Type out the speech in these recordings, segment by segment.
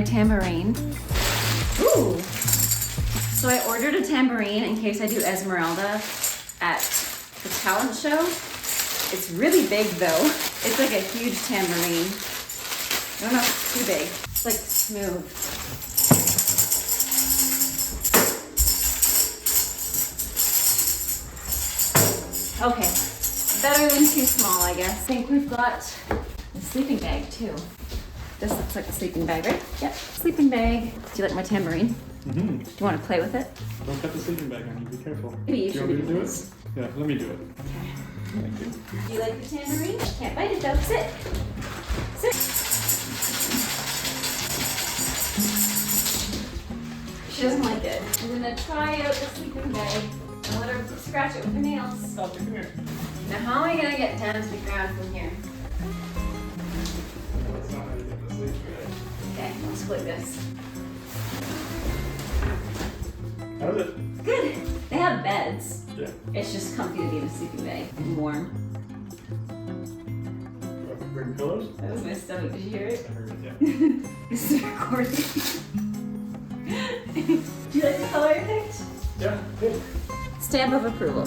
tambourine. Ooh! So I ordered a tambourine in case I do Esmeralda at the talent show. It's really big though. It's like a huge tambourine. I don't know if it's too big. It's like smooth. Okay, better than too small, I guess. I think we've got a sleeping bag too. This looks like a sleeping bag, right? Yep, sleeping bag. Do you like my tambourine? Mm-hmm. Do you want to play with it? Don't cut the sleeping bag on you, be careful. Maybe you do you should want me to do this. it? Yeah, let me do it. Okay. Thank you. Do you like the tambourine? Can't bite it though. Sit. Sit. She doesn't like it. I'm gonna try out the sleeping bag and let her scratch it with her nails. Stop, come here. Now how am I gonna get down to the ground from here? That's not how you get the sleeping bag. Okay, I'll split this. How's it? Good. They have beds. Yeah. It's just comfy to be in a sleeping bag and warm. Bring pillows? That was my stomach. Did you hear it? I heard it, yeah. This is recording. Do you like the color I picked? Yeah, cool. Stamp of approval.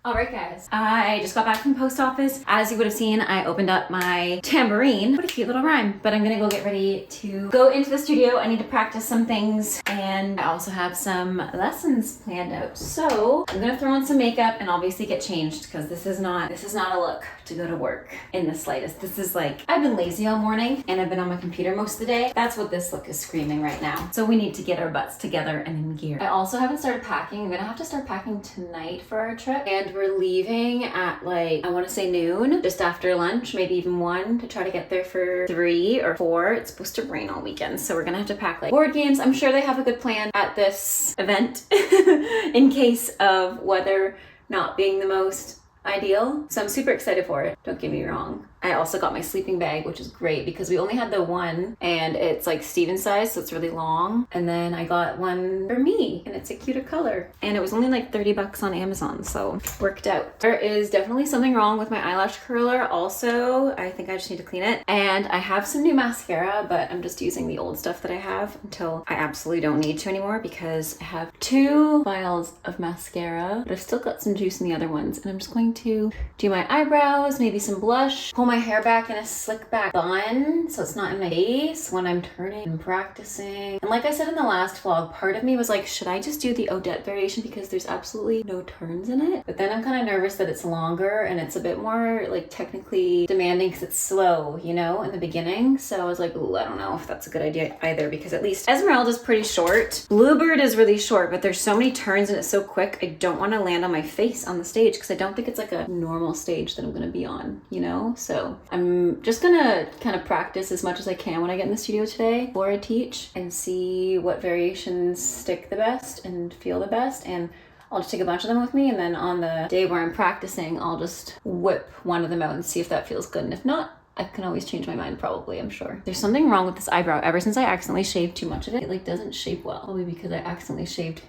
Alright guys, I just got back from the post office. As you would have seen, I opened up my tambourine. What a cute little rhyme. But I'm gonna go get ready to go into the studio. I need to practice some things and I also have some lessons planned out. So I'm gonna throw on some makeup and obviously get changed because this is not a look to go to work in the slightest. This is like, I've been lazy all morning and I've been on my computer most of the day. That's what this look is screaming right now. So we need to get our butts together and in gear. I also haven't started packing. I'm gonna have to start packing tonight for our trip. And we're leaving at like, I wanna say noon, just after lunch, maybe even 1 to try to get there for 3 or 4. It's supposed to rain all weekend. So we're gonna have to pack like board games. I'm sure they have a good plan at this event in case of weather not being the most ideal. So I'm super excited for it. Don't get me wrong. I also got my sleeping bag, which is great because we only had the one and it's like Steven's size, so it's really long. And then I got one for me and it's a cuter color. And it was only like 30 bucks on Amazon, so worked out. There is definitely something wrong with my eyelash curler also. I think I just need to clean it. And I have some new mascara, but I'm just using the old stuff that I have until I absolutely don't need to anymore because I have 2 vials of mascara, but I've still got some juice in the other ones. And I'm just going to do my eyebrows, maybe some blush, pull my hair back in a slick back bun so it's not in my face when I'm turning and practicing. And like I said in the last vlog, part of me was like, should I just do the Odette variation because there's absolutely no turns in it? But then I'm kind of nervous that it's longer and it's a bit more like technically demanding because it's slow, you know, in the beginning. So I was like, ooh, I don't know if that's a good idea either because at least Esmeralda's pretty short. Bluebird is really short, but there's so many turns and it's so quick. I don't want to land on my face on the stage because I don't think it's like a normal stage that I'm going to be on, you know? So I'm just gonna kind of practice as much as I can when I get in the studio today before I teach and see what variations stick the best and feel the best. And I'll just take a bunch of them with me and then on the day where I'm practicing, I'll just whip one of them out and see if that feels good. And if not, I can always change my mind probably, I'm sure. There's something wrong with this eyebrow ever since I accidentally shaved too much of it. It like doesn't shape well, probably because I accidentally shaved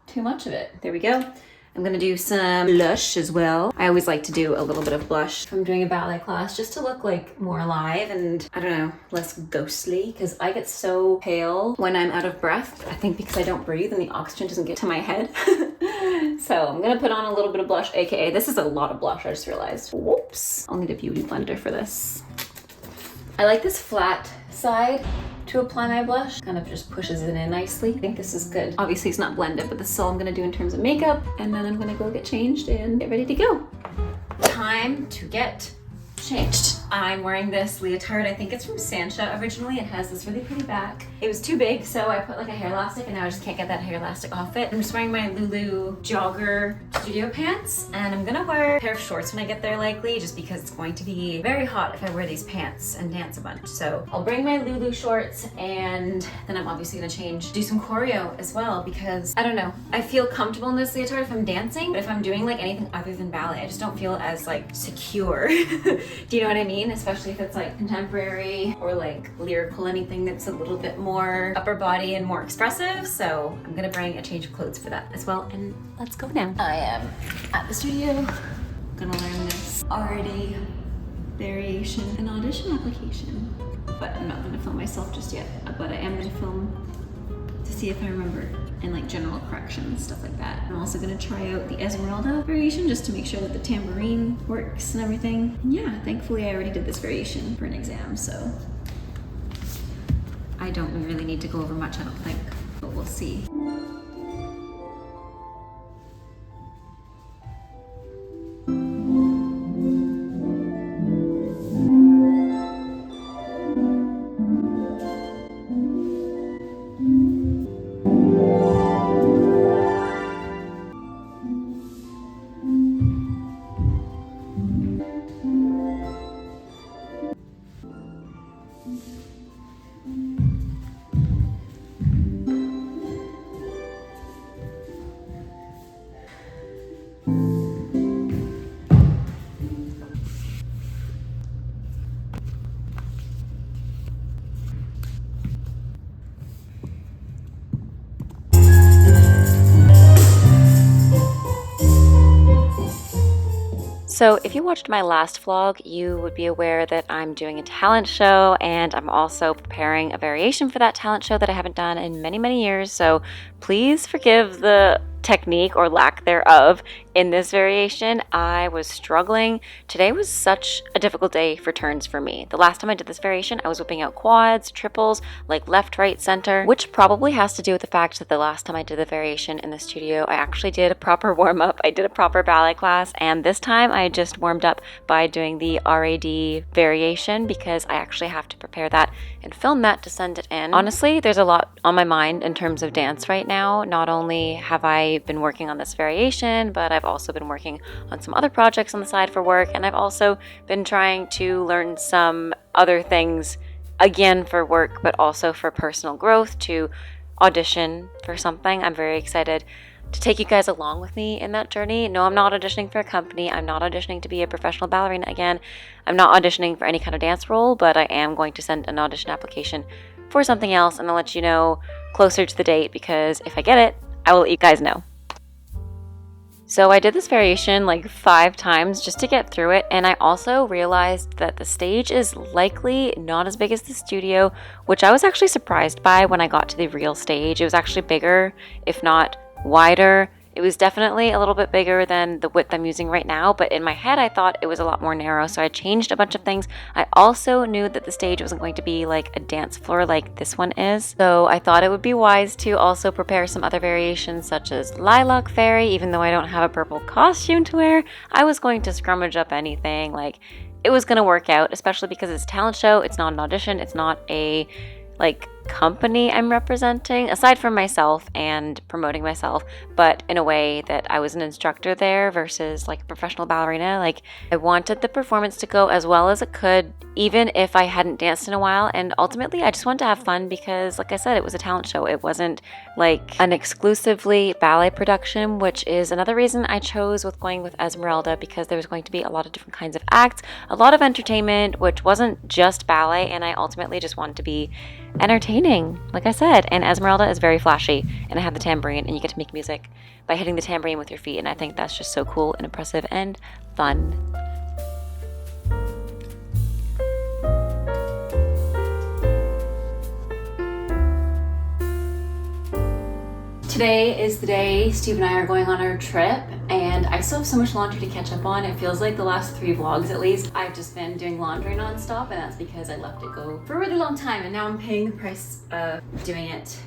too much of it. There we go. I'm gonna do some blush as well. I always like to do a little bit of blush from doing a ballet class just to look like more alive and I don't know, less ghostly because I get so pale when I'm out of breath. I think because I don't breathe and the oxygen doesn't get to my head. So I'm gonna put on a little bit of blush, aka this is a lot of blush, I just realized. Whoops, I'll need a beauty blender for this. I like this flat side to apply my blush. Kind of just pushes it in nicely. I think this is good. Obviously it's not blended, but this is all I'm gonna do in terms of makeup. And then I'm gonna go get changed and get ready to go. Time to get changed. I'm wearing this leotard. I think it's from Sancha originally. It has this really pretty back. It was too big, so I put like a hair elastic and now I just can't get that hair elastic off it. I'm just wearing my Lulu jogger studio pants and I'm gonna wear a pair of shorts when I get there likely just because it's going to be very hot if I wear these pants and dance a bunch. So I'll bring my Lulu shorts and then I'm obviously gonna change, do some choreo as well because I don't know. I feel comfortable in this leotard if I'm dancing, but if I'm doing like anything other than ballet, I just don't feel as like secure. Do you know what I mean? mean? Especially if it's like contemporary or like lyrical, anything that's a little bit more upper body and more expressive. So I'm gonna bring a change of clothes for that as well. And let's go now. I am at the studio, gonna learn this already variation and audition application. But I'm not gonna film myself just yet, but I am gonna film to see if I remember, and like general corrections, stuff like that. I'm also gonna try out the Esmeralda variation just to make sure that the tambourine works and everything. And yeah, thankfully I already did this variation for an exam, so I don't really need to go over much, I don't think, but we'll see. So if you watched my last vlog, you would be aware that I'm doing a talent show, and I'm also preparing a variation for that talent show that I haven't done in many, many years. So please forgive the technique or lack thereof in this variation. I was struggling. Today was such a difficult day for turns for me. The last time I did this variation, I was whipping out quads, triples, like left, right, center, which probably has to do with the fact that the last time I did the variation in the studio, I actually did a proper warm-up. I did a proper ballet class, and this time I just warmed up by doing the RAD variation because I actually have to prepare that and film that to send it in. Honestly, there's a lot on my mind in terms of dance right now. Not only have I been working on this variation, but I've also been working on some other projects on the side for work, and I've also been trying to learn some other things, again for work, but also for personal growth, to audition for something. I'm very excited to take you guys along with me in that journey. No, I'm not auditioning for a company. I'm not auditioning to be a professional ballerina again. I'm not auditioning for any kind of dance role, but I am going to send an audition application for something else, and I'll let you know closer to the date, because if I get it, I will let you guys know. So I did this variation like 5 times just to get through it, and I also realized that the stage is likely not as big as the studio, which I was actually surprised by when I got to the real stage. It was actually bigger, if not wider. It was definitely a little bit bigger than the width I'm using right now, but in my head I thought it was a lot more narrow, so I changed a bunch of things. I also knew that the stage wasn't going to be like a dance floor like this one is, so I thought it would be wise to also prepare some other variations such as Lilac Fairy. Even though I don't have a purple costume to wear, I was going to scrummage up anything. Like, it was going to work out, especially because it's a talent show. It's not an audition. It's not a like company I'm representing, aside from myself and promoting myself, but in a way that I was an instructor there versus like a professional ballerina. Like, I wanted the performance to go as well as it could, even if I hadn't danced in a while. And ultimately I just wanted to have fun because, like I said, it was a talent show. It wasn't like an exclusively ballet production, which is another reason I chose with going with Esmeralda, because there was going to be a lot of different kinds of acts, a lot of entertainment, which wasn't just ballet, and I ultimately just wanted to be entertaining, like I said. And Esmeralda is very flashy, and I have the tambourine, and you get to make music by hitting the tambourine with your feet, and I think that's just so cool and impressive and fun. Today is the day Steve and I are going on our trip, and I still have so much laundry to catch up on. It feels like the last 3 vlogs at least, I've just been doing laundry non-stop, and that's because I left it go for a really long time, and now I'm paying the price of doing it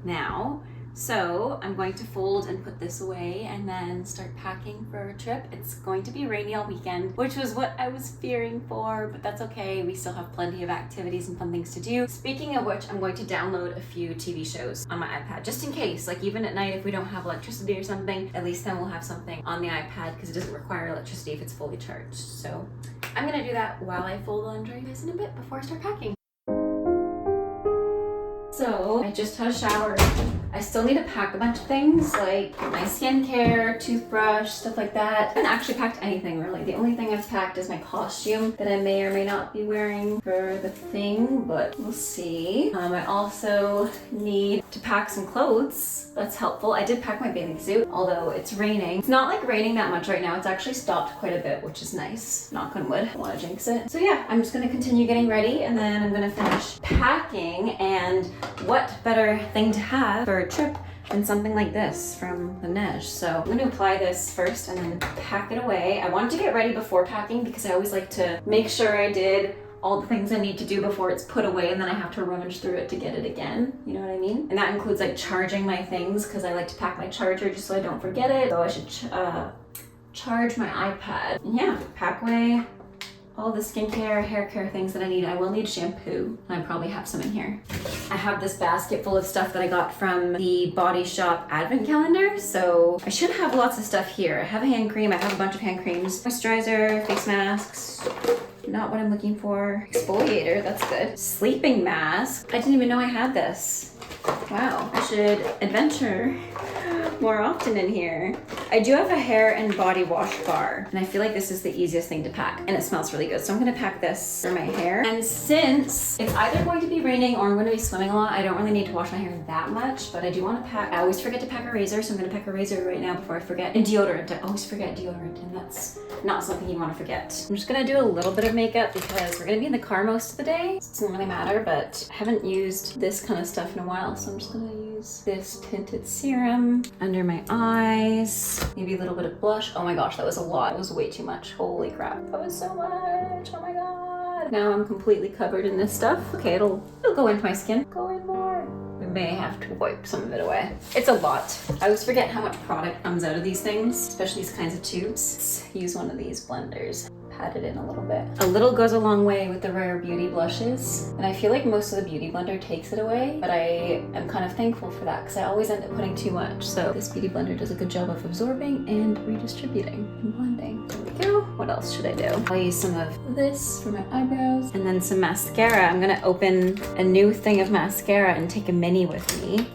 now. So I'm going to fold and put this away and then start packing for our trip. It's going to be rainy all weekend, which was what I was fearing for, but that's okay. We still have plenty of activities and fun things to do. Speaking of which, I'm going to download a few TV shows on my iPad, just in case, like even at night if we don't have electricity or something, at least then we'll have something on the iPad, because it doesn't require electricity if it's fully charged. So I'm gonna do that while I fold laundry. Guys, in a bit before I start packing. So I just had a shower. I still need to pack a bunch of things like my skincare, toothbrush, stuff like that. I haven't actually packed anything really. The only thing I've packed is my costume that I may or may not be wearing for the thing, but we'll see. I also need to pack some clothes. That's helpful. I did pack my bathing suit, although it's raining. It's not like raining that much right now. It's actually stopped quite a bit, which is nice. Knock on wood. I don't want to jinx it. So yeah, I'm just gonna continue getting ready and then I'm gonna finish packing. And what better thing to have for a trip than something like this from Laneige. So I'm going to apply this first and then pack it away. I wanted to get ready before packing because I always like to make sure I did all the things I need to do before it's put away and then I have to rummage through it to get it again. You know what I mean? And that includes like charging my things because I like to pack my charger just so I don't forget it. So I should charge my iPad. And yeah, pack away all the skincare, hair care things that I need. I will need shampoo. I probably have some in here. I have this basket full of stuff that I got from the Body Shop advent calendar. So I should have lots of stuff here. I have a hand cream. I have a bunch of hand creams. Moisturizer, face masks. Not what I'm looking for. Exfoliator, that's good. Sleeping mask. I didn't even know I had this. Wow, I should adventure more often in here. I do have a hair and body wash bar, and I feel like this is the easiest thing to pack, and it smells really good. So I'm gonna pack this for my hair. And since it's either going to be raining or I'm gonna be swimming a lot, I don't really need to wash my hair that much, but I do wanna pack, I always forget to pack a razor, so I'm gonna pack a razor right now before I forget. And deodorant, I always forget deodorant, and that's not something you wanna forget. I'm just gonna do a little bit of makeup because we're gonna be in the car most of the day. So it doesn't really matter, but I haven't used this kind of stuff in a while, so I'm just gonna use this tinted serum under my eyes, maybe a little bit of blush. Oh my gosh, that was a lot. It was way too much. Holy crap. That was so much. Oh my god. Now I'm completely covered in this stuff. Okay, it'll go into my skin. Go in more. We may have to wipe some of it away. It's a lot. I always forget how much product comes out of these things, especially these kinds of tubes. Let's use one of these blenders. Pat it in a little bit. A little goes a long way with the Rare Beauty blushes, and I feel like most of the Beauty Blender takes it away, but I am kind of thankful for that because I always end up putting too much. So this Beauty Blender does a good job of absorbing and redistributing and blending. There we go. What else should I do? I'll use some of this for my eyebrows and then some mascara. I'm gonna open a new thing of mascara and take a mini with me.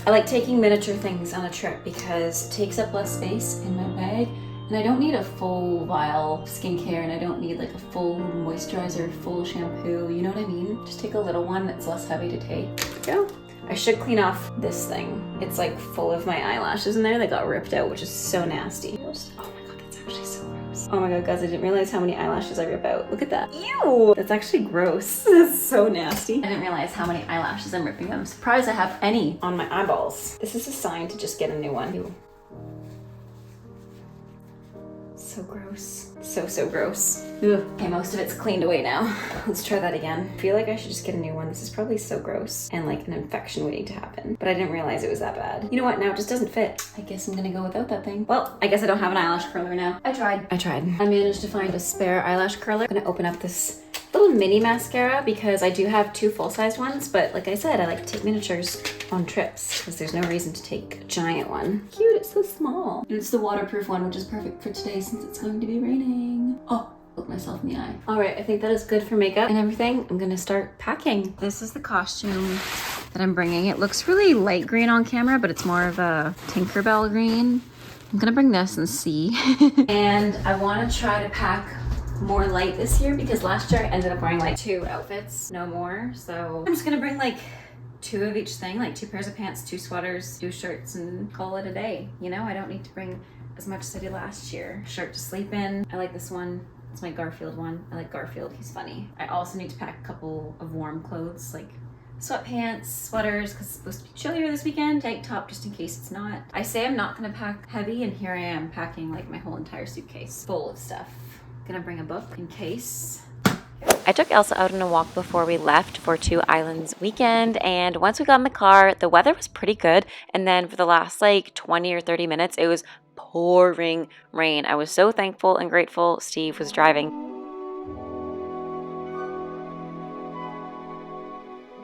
I like taking miniature things on a trip because it takes up less space in my bag. And I don't need a full vial of skincare, and I don't need like a full moisturizer, full shampoo, you know what I mean? Just take a little one that's less heavy to take. There we go. I should clean off this thing. It's like full of my eyelashes in there that got ripped out, which is so nasty. Oh my god, that's actually so gross. Oh my god, guys, I didn't realize how many eyelashes I rip out. Look at that. Ew! That's actually gross. That's so nasty. I didn't realize how many eyelashes I'm ripping out. I'm surprised I have any on my eyeballs. This is a sign to just get a new one. Ew. So gross. So gross. Ugh. Okay, most of it's cleaned away now. Let's try that again. I feel like I should just get a new one. This is probably so gross and like an infection waiting to happen. But I didn't realize it was that bad. You know what? Now it just doesn't fit. I guess I'm gonna go without that thing. Well, I guess I don't have an eyelash curler now. I tried. I managed to find a spare eyelash curler. I'm gonna open up this little mini mascara because I do have two full-size ones, but like I said, I like to take miniatures on trips because there's no reason to take a giant one. Cute, it's so small. And it's the waterproof one, which is perfect for today since it's going to be raining. Oh, look myself in the eye. All right, I think that is good for makeup and everything. I'm gonna start packing. This is the costume that I'm bringing. It looks really light green on camera, but it's more of a Tinkerbell green. I'm gonna bring this and see. And I wanna try to pack more light this year because last year I ended up wearing like 2 outfits, no more. So I'm just gonna bring like 2 of each thing, like 2 pairs of pants, 2 sweaters, 2 shirts, and call it a day. You know, I don't need to bring as much as I did last year. Shirt to sleep in. I like this one. It's my Garfield one. I like Garfield, he's funny. I also need to pack a couple of warm clothes, like sweatpants, sweaters, because it's supposed to be chillier this weekend. Tank top, just in case it's not. I say I'm not gonna pack heavy, and here I am packing like my whole entire suitcase full of stuff. Gonna bring a book in case. I took Elsa out on a walk before we left for 2 Islands weekend, and once we got in the car, the weather was pretty good, and then for the last like 20 or 30 minutes, it was pouring rain. I was so thankful and grateful Steve was driving.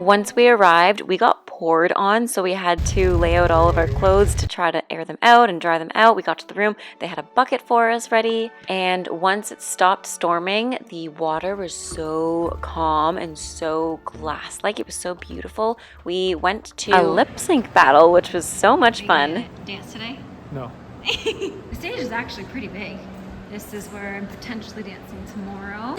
Once we arrived, we got poured on, so we had to lay out all of our clothes to try to air them out and dry them out. We got to the room, they had a bucket for us ready, and once it stopped storming, the water was so calm and so glass-like. It was so beautiful. We went to a lip sync battle, which was so much fun. Dance today? No. The stage is actually pretty big. This is where I'm potentially dancing tomorrow.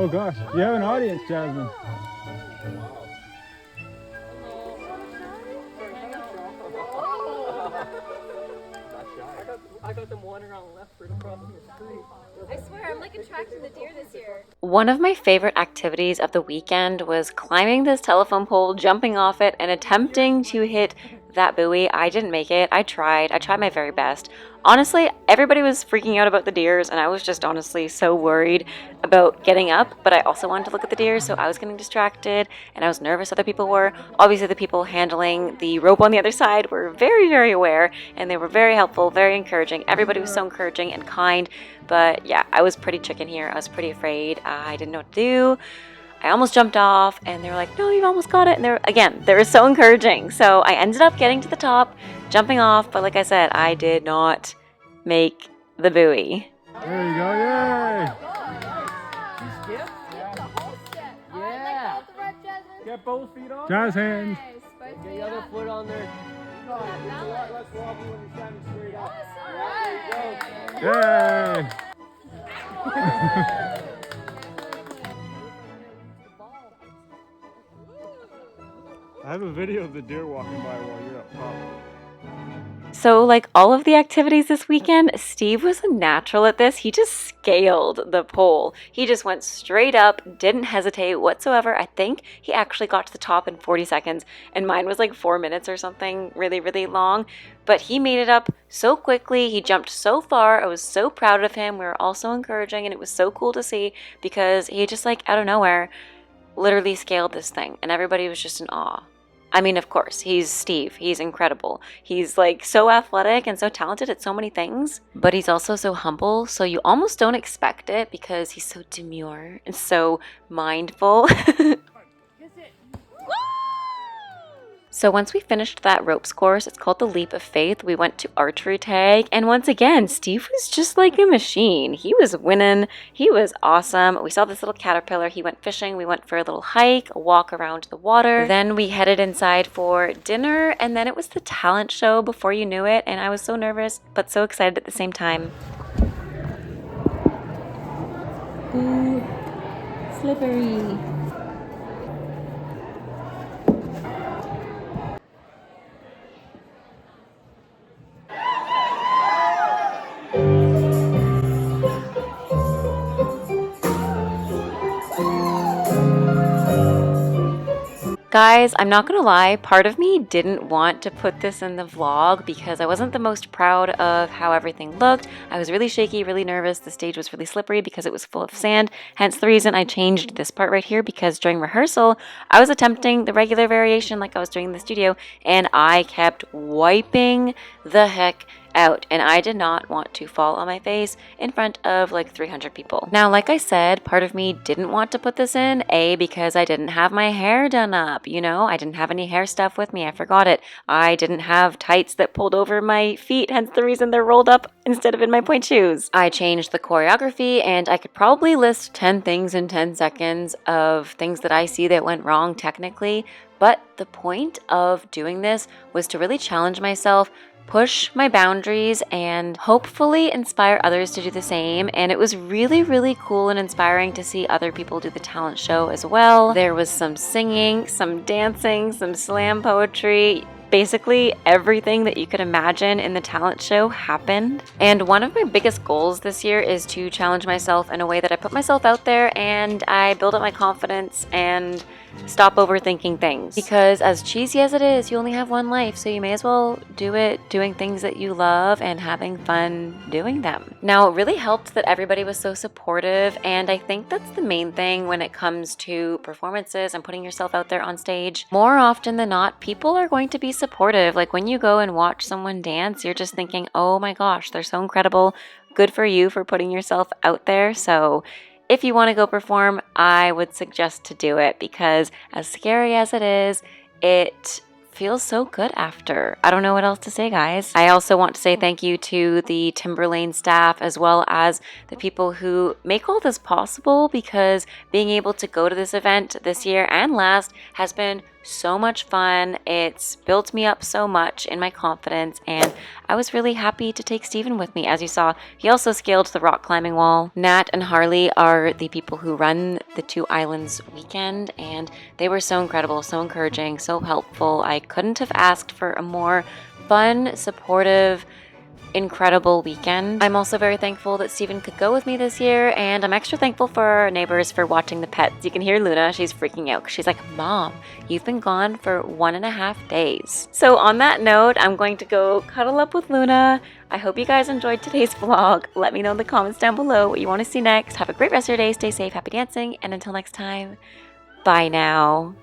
Oh gosh, you have an audience, Jasmine. I got them wandering around leftward across the street. I swear, I'm like attracting the deer this year. One of my favorite activities of the weekend was climbing this telephone pole, jumping off it, and attempting to hit that buoy. I didn't make it. I tried my very best. Honestly, everybody was freaking out about the deers, and I was just honestly so worried about getting up, but I also wanted to look at the deers, so I was getting distracted, and I was nervous other people were. Obviously, the people handling the rope on the other side were very, very aware, and they were very helpful, very encouraging. Everybody was so encouraging and kind, but yeah, I was pretty chicken here. I was pretty afraid. I didn't know what to do. I almost jumped off, and they were like, no, you've almost got it. And they were so encouraging. So I ended up getting to the top, jumping off, but like I said, I did not make the buoy. There you go, yay! Yeah. Get both feet on. Jazz hands. Get the other foot on there. Let's wobble when you're standing straight up. There you go. Yay! I have a video of the deer walking by while you're up top. So like all of the activities this weekend, Steve was a natural at this. He just scaled the pole. He just went straight up, didn't hesitate whatsoever. I think he actually got to the top in 40 seconds, and mine was like 4 minutes or something, really, really long. But he made it up so quickly. He jumped so far. I was so proud of him. We were all so encouraging, and it was so cool to see because he just like out of nowhere literally scaled this thing, and everybody was just in awe. I mean, of course, he's Steve. He's incredible. He's like so athletic and so talented at so many things, but he's also so humble, so you almost don't expect it because he's so demure and so mindful. So once we finished that ropes course, it's called the Leap of Faith, we went to archery tag, and once again, Steve was just like a machine. He was winning. He was awesome. We saw this little caterpillar. He went fishing. We went for a little hike, a walk around the water. Then we headed inside for dinner, and then it was the talent show before you knew it, and I was so nervous, but so excited at the same time. Ooh, slippery. Guys, I'm not gonna lie, part of me didn't want to put this in the vlog because I wasn't the most proud of how everything looked. I was really shaky, really nervous. The stage was really slippery because it was full of sand. Hence the reason I changed this part right here, because during rehearsal, I was attempting the regular variation like I was doing in the studio, and I kept wiping the heck out, and I did not want to fall on my face in front of like 300 people. Now, like I said, part of me didn't want to put this in, because I didn't have my hair done up, you know? I didn't have any hair stuff with me. I forgot it. I didn't have tights that pulled over my feet, hence the reason they're rolled up instead of in my pointe shoes. I changed the choreography, and I could probably list 10 things in 10 seconds of things that I see that went wrong technically, but the point of doing this was to really challenge myself, push my boundaries, and hopefully inspire others to do the same. And it was really, really cool and inspiring to see other people do the talent show as well. There was some singing, some dancing, some slam poetry. Basically, everything that you could imagine in the talent show happened. And one of my biggest goals this year is to challenge myself in a way that I put myself out there and I build up my confidence and stop overthinking things. Because as cheesy as it is, you only have one life, so you may as well do it doing things that you love and having fun doing them. Now, it really helped that everybody was so supportive, and I think that's the main thing when it comes to performances and putting yourself out there on stage. More often than not, people are going to be supportive. Like when you go and watch someone dance, you're just thinking, oh my gosh, they're so incredible. Good for you for putting yourself out there. So if you want to go perform, I would suggest to do it because as scary as it is, it feels so good after. I don't know what else to say, guys. I also want to say thank you to the Timberlane staff as well as the people who make all this possible, because being able to go to this event this year and last has been so much fun. It's built me up so much in my confidence, and I was really happy to take Steven with me. As you saw, he also scaled the rock climbing wall. Nat and Harley are the people who run the 2 Islands weekend, and they were so incredible, so encouraging, so helpful. I couldn't have asked for a more fun, supportive, incredible weekend. I'm also very thankful that Steven could go with me this year, and I'm extra thankful for our neighbors for watching the pets. You can hear Luna, she's freaking out because she's like, Mom, you've been gone for 1.5 days. So on that note, I'm going to go cuddle up with Luna. I hope you guys enjoyed today's vlog. Let me know in the comments down below what you want to see next. Have a great rest of your day, stay safe, happy dancing, and until next time, bye now.